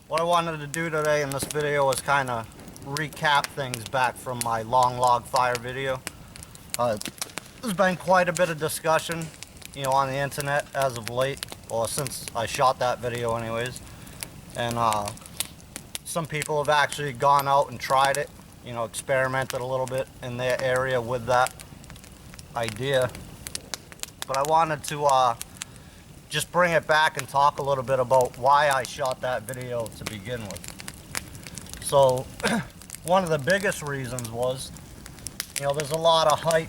What I wanted to do today in this video was kind of recap things back from my long log fire video. There's been quite a bit of discussion, on the internet as of late, or since I shot that video anyways. And some people have actually gone out and tried it, experimented a little bit in their area with that idea. But I wanted to just bring it back and talk a little bit about why I shot that video to begin with. So one of the biggest reasons was, there's a lot of hype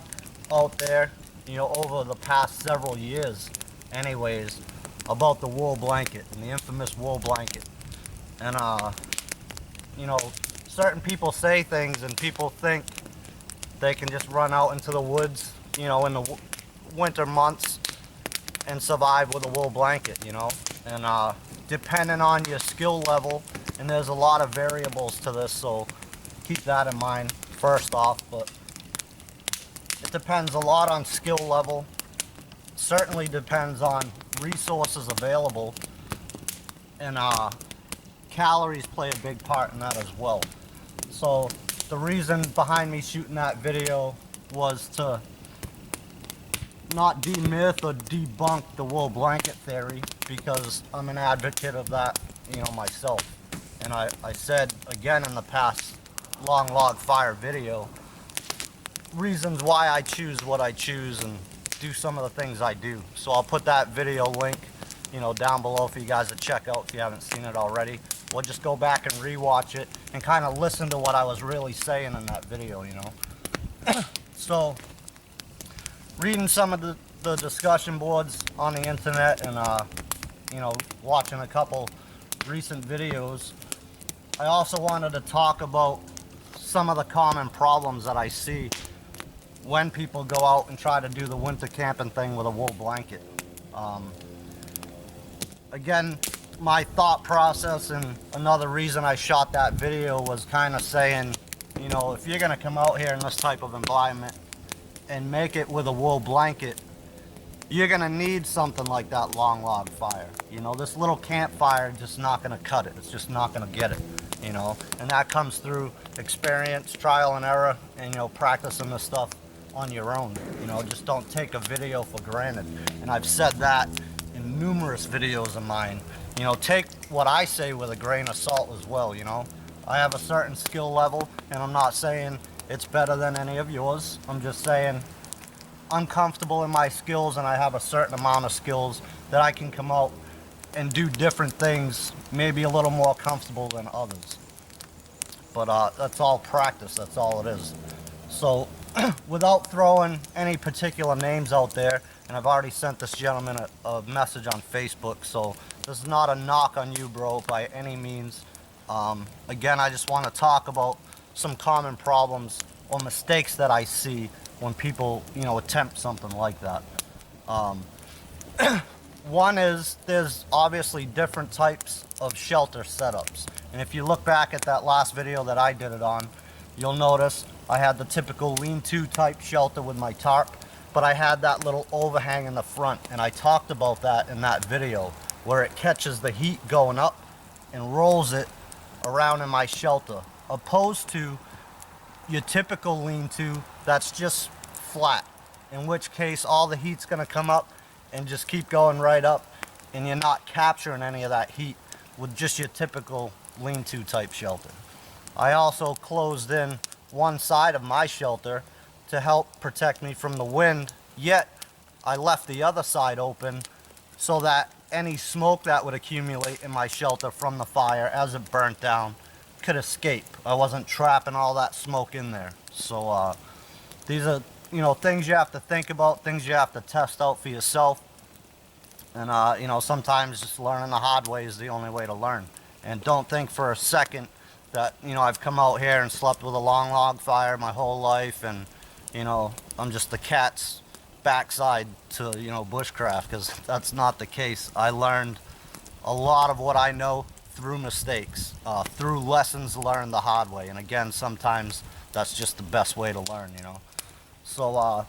out there, over the past several years anyways, about the wool blanket and the infamous wool blanket. And certain people say things and people think they can just run out into the woods, in the winter months and survive with a wool blanket, and depending on your skill level, and there's a lot of variables to this, so keep that in mind first off. But it depends a lot on skill level, certainly depends on resources available, and calories play a big part in that as well. So the reason behind me shooting that video was to not demyth or debunk the wool blanket theory, because I'm an advocate of that, myself. And I said again in the past long log fire video, reasons why I choose what I choose and do some of the things I do. So I'll put that video link, down below for you guys to check out if you haven't seen it already. We'll just go back and rewatch it and kind of listen to what I was really saying in that video, So reading some of the discussion boards on the internet and watching a couple recent videos, I also wanted to talk about some of the common problems that I see when people go out and try to do the winter camping thing with a wool blanket. Again, my thought process and another reason I shot that video was kind of saying, if you're going to come out here in this type of environment and make it with a wool blanket, you're going to need something like that long log fire. This little campfire just not going to cut it. It's just not going to get it, and that comes through experience, trial and error, and, practicing this stuff on your own. Just don't take a video for granted. And I've said that in numerous videos of mine. Take what I say with a grain of salt as well. I have a certain skill level, and I'm not saying it's better than any of yours. I'm just saying I'm comfortable in my skills, and I have a certain amount of skills that I can come out and do different things, maybe a little more comfortable than others. But that's all practice, that's all it is. So without throwing any particular names out there, and I've already sent this gentleman a message on Facebook, so this is not a knock on you, bro, by any means. Again, I just want to talk about some common problems or mistakes that I see when people, attempt something like that. One is there's obviously different types of shelter setups. And if you look back at that last video that I did it on, you'll notice I had the typical lean-to type shelter with my tarp, but I had that little overhang in the front, and I talked about that in that video, where it catches the heat going up and rolls it around in my shelter, opposed to your typical lean-to that's just flat, in which case all the heat's going to come up and just keep going right up, and you're not capturing any of that heat with just your typical lean-to type shelter. I also closed in one side of my shelter to help protect me from the wind, yet I left the other side open so that any smoke that would accumulate in my shelter from the fire as it burnt down could escape. I wasn't trapping all that smoke in there. So these are things you have to think about, things you have to test out for yourself. And sometimes just learning the hard way is the only way to learn. And don't think for a second that I've come out here and slept with a long log fire my whole life, and I'm just the cat's backside to bushcraft, because that's not the case. I learned a lot of what I know through mistakes, through lessons learned the hard way. And again, sometimes that's just the best way to learn. So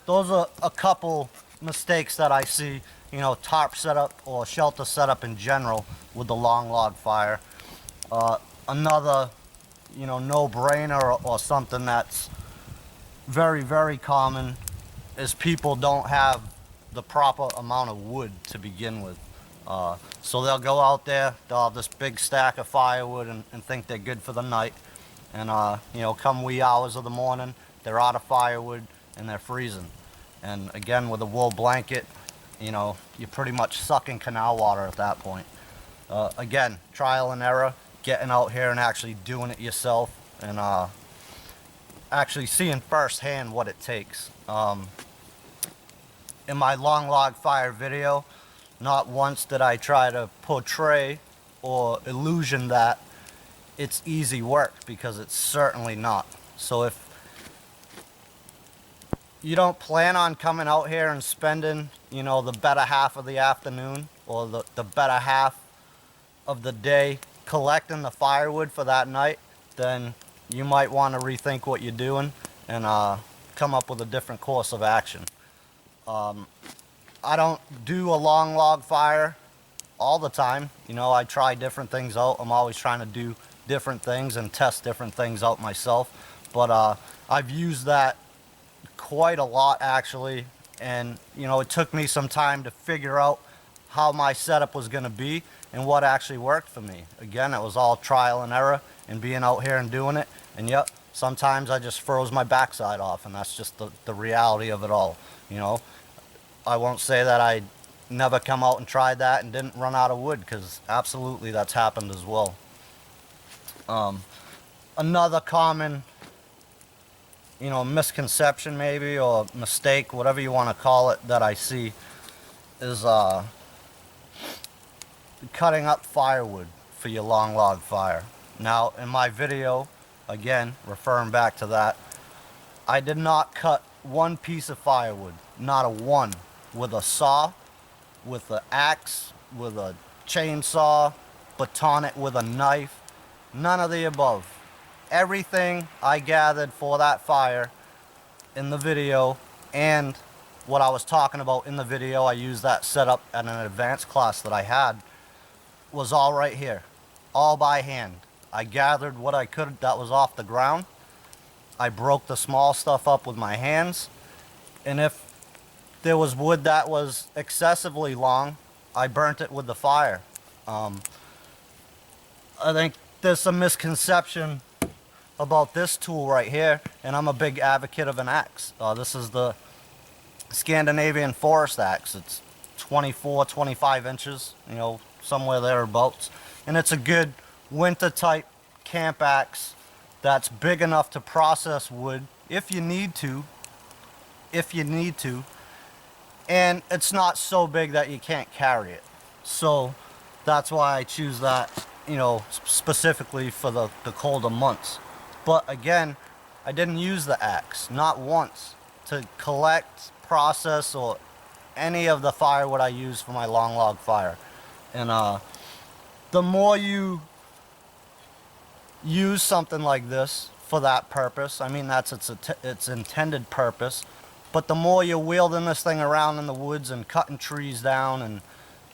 those are a couple mistakes that I see, tarp setup or shelter setup in general with the long log fire. Another, no-brainer or something that's very, very common is people don't have the proper amount of wood to begin with. So they'll go out there, they'll have this big stack of firewood and think they're good for the night. And, come wee hours of the morning, they're out of firewood and they're freezing. And again, with a wool blanket, you're pretty much sucking canal water at that point. Again, trial and error, getting out here and actually doing it yourself and actually seeing firsthand what it takes. In my long log fire video, not once did I try to portray or illusion that it's easy work, because it's certainly not. So if you don't plan on coming out here and spending, the better half of the afternoon or the better half of the day collecting the firewood for that night, then you might want to rethink what you're doing and come up with a different course of action. I don't do a long log fire all the time. I try different things out. I'm always trying to do different things and test different things out myself. But I've used that quite a lot, actually. And, it took me some time to figure out how my setup was going to be and what actually worked for me. Again, it was all trial and error and being out here and doing it. And yep, sometimes I just froze my backside off, and that's just the reality of it all. I won't say that I never come out and tried that and didn't run out of wood, because absolutely that's happened as well. Another common, misconception maybe, or mistake, whatever you want to call it, that I see is cutting up firewood for your long log fire. Now, in my video, again, referring back to that, I did not cut one piece of firewood, not a one, with a saw, with an axe, with a chainsaw, baton it with a knife, none of the above. Everything I gathered for that fire in the video, and what I was talking about in the video, I used that setup at an advanced class that I had, was all right here, all by hand. I gathered what I could that was off the ground. I broke the small stuff up with my hands, and if there was wood that was excessively long, I burnt it with the fire. I think there's some misconception about this tool right here, and I'm a big advocate of an axe. This is the Scandinavian Forest Axe. It's 24, 25 inches, somewhere thereabouts. And it's a good winter type camp axe that's big enough to process wood if you need to. And it's not so big that you can't carry it. So that's why I choose that, specifically for the colder months. But again, I didn't use the axe, not once, to collect, process, or any of the firewood I use for my long log fire. And the more you use something like this for that purpose, I mean, that's its intended purpose, but the more you're wielding this thing around in the woods and cutting trees down and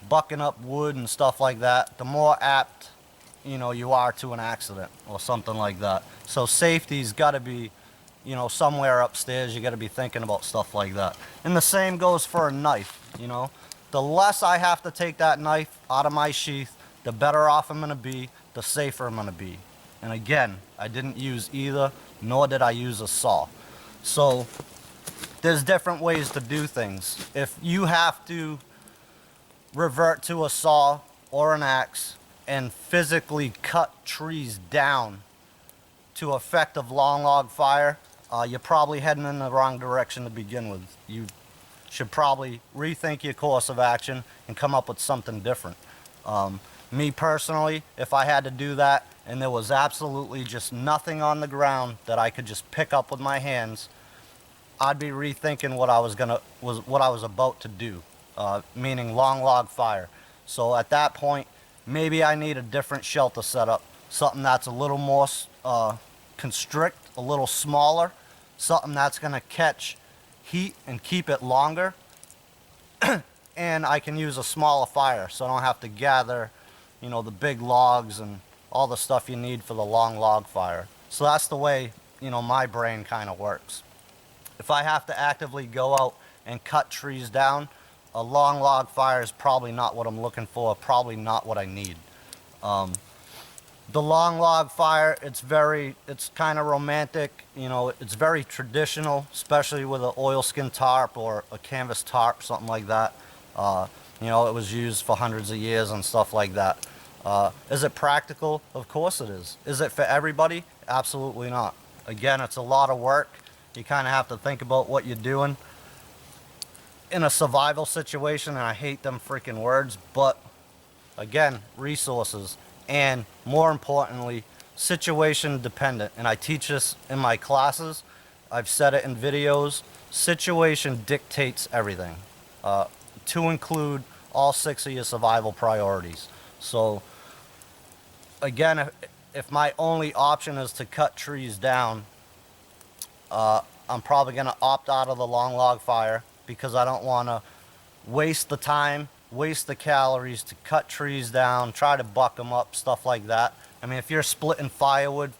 bucking up wood and stuff like that, the more apt, you are to an accident or something like that. So safety's got to be, somewhere upstairs. You got to be thinking about stuff like that. And the same goes for a knife, The less I have to take that knife out of my sheath, the better off I'm going to be, the safer I'm going to be. And again, I didn't use either, nor did I use a saw. So there's different ways to do things. If you have to revert to a saw or an axe and physically cut trees down to effective long log fire, you're probably heading in the wrong direction to begin with. You should probably rethink your course of action and come up with something different. Me personally, if I had to do that and there was absolutely just nothing on the ground that I could just pick up with my hands, I'd be rethinking what I was about to do, meaning long log fire. So at that point, maybe I need a different shelter setup, something that's a little more constrict, a little smaller, something that's going to catch heat and keep it longer, and I can use a smaller fire, so I don't have to gather, the big logs and all the stuff you need for the long log fire. So that's the way, you know, my brain kind of works. If I have to actively go out and cut trees down, a long log fire is probably not what I'm looking for, probably not what I need. The long log fire, it's kind of romantic, you know, it's very traditional, especially with an oilskin tarp or a canvas tarp, something like that. You know, it was used for hundreds of years and stuff like that. Is it practical? Of course it is. Is it for everybody? Absolutely not. Again, it's a lot of work. You kind of have to think about what you're doing in a survival situation, and I hate them freaking words, but again, resources, and more importantly, situation dependent. And I teach this in my classes. I've said it in videos. Situation dictates everything, to include all 6 of your survival priorities. So again, if my only option is to cut trees down, I'm probably going to opt out of the long log fire, because I don't want to waste the time, waste the calories to cut trees down, try to buck them up, stuff like that. I mean, if you're splitting firewood,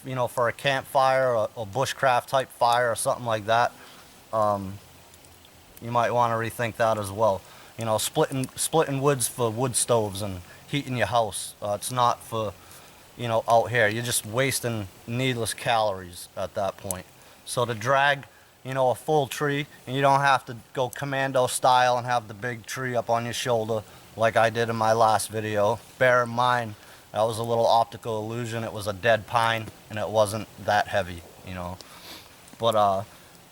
you know, for a campfire or a bushcraft type fire or something like that, you might want to rethink that as well. You know, splitting woods for wood stoves and heating your house. It's not for, you know, out here. You're just wasting needless calories at that point. So to drag, you know, a full tree, and you don't have to go commando style and have the big tree up on your shoulder like I did in my last video. Bear in mind, that was a little optical illusion. It was a dead pine, and it wasn't that heavy, you know. But,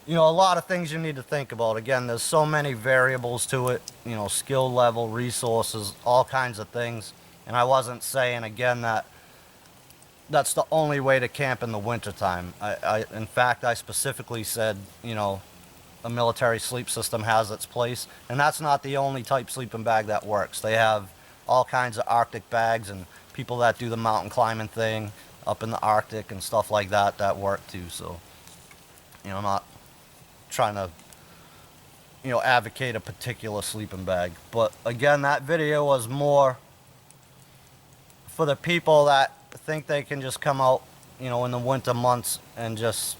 you know, a lot of things you need to think about. Again, there's so many variables to it, you know, skill level, resources, all kinds of things. And I wasn't saying, again, that that's the only way to camp in the wintertime. In fact, I specifically said, you know, a military sleep system has its place, and that's not the only type sleeping bag that works. They have all kinds of Arctic bags, and people that do the mountain climbing thing up in the Arctic and stuff like that, that work too. So, you know, I'm not trying to, you know, advocate a particular sleeping bag. But again, that video was more for the people that think they can just come out, you know, in the winter months and just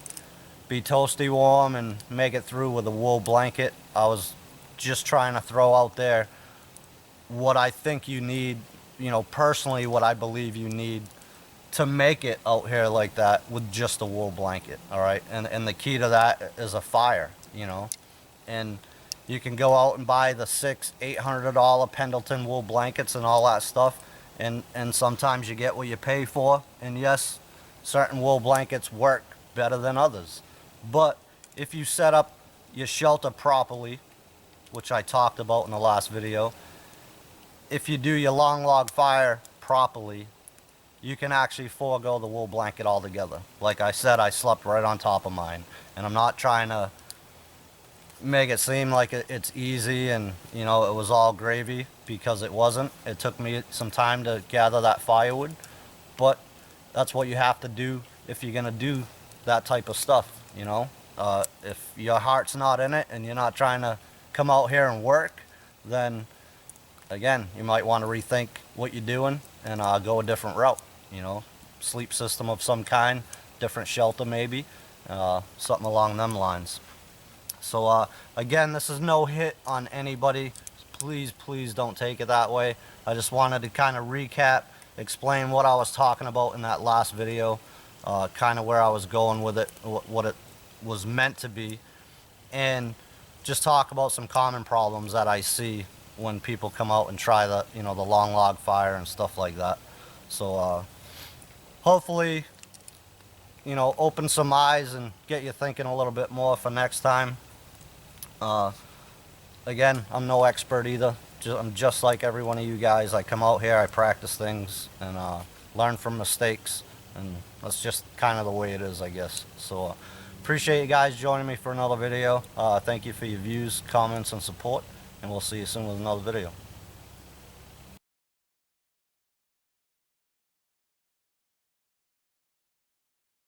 be toasty warm and make it through with a wool blanket. I was just trying to throw out there what I think you need, you know, personally what I believe you need to make it out here like that with just a wool blanket, all right? And the key to that is a fire, you know? And you can go out and buy the $600-800 Pendleton wool blankets and all that stuff, and sometimes you get what you pay for. And yes, certain wool blankets work better than others. But if you set up your shelter properly, which I talked about in the last video, if you do your long log fire properly, you can actually forego the wool blanket altogether. Like I said, I slept right on top of mine. And I'm not trying to make it seem like it's easy and, you know, it was all gravy, because it wasn't. It took me some time to gather that firewood, but that's what you have to do if you're gonna do that type of stuff, you know. If your heart's not in it and you're not trying to come out here and work, then again, you might want to rethink what you're doing and go a different route, you know. Sleep system of some kind, different shelter maybe, something along them lines. So again, this is no hit on anybody. Please don't take it that way. I just wanted to kind of recap, explain what I was talking about in that last video, kind of where I was going with it, what it was meant to be, and just talk about some common problems that I see when people come out and try the, you know, the long log fire and stuff like that. So hopefully, you know, open some eyes and get you thinking a little bit more for next time. Again, I'm no expert either. I'm just like every one of you guys. I come out here, I practice things, and learn from mistakes, and that's just kind of the way it is, I guess. So appreciate you guys joining me for another video. Thank you for your views, comments, and support, and we'll see you soon with another video.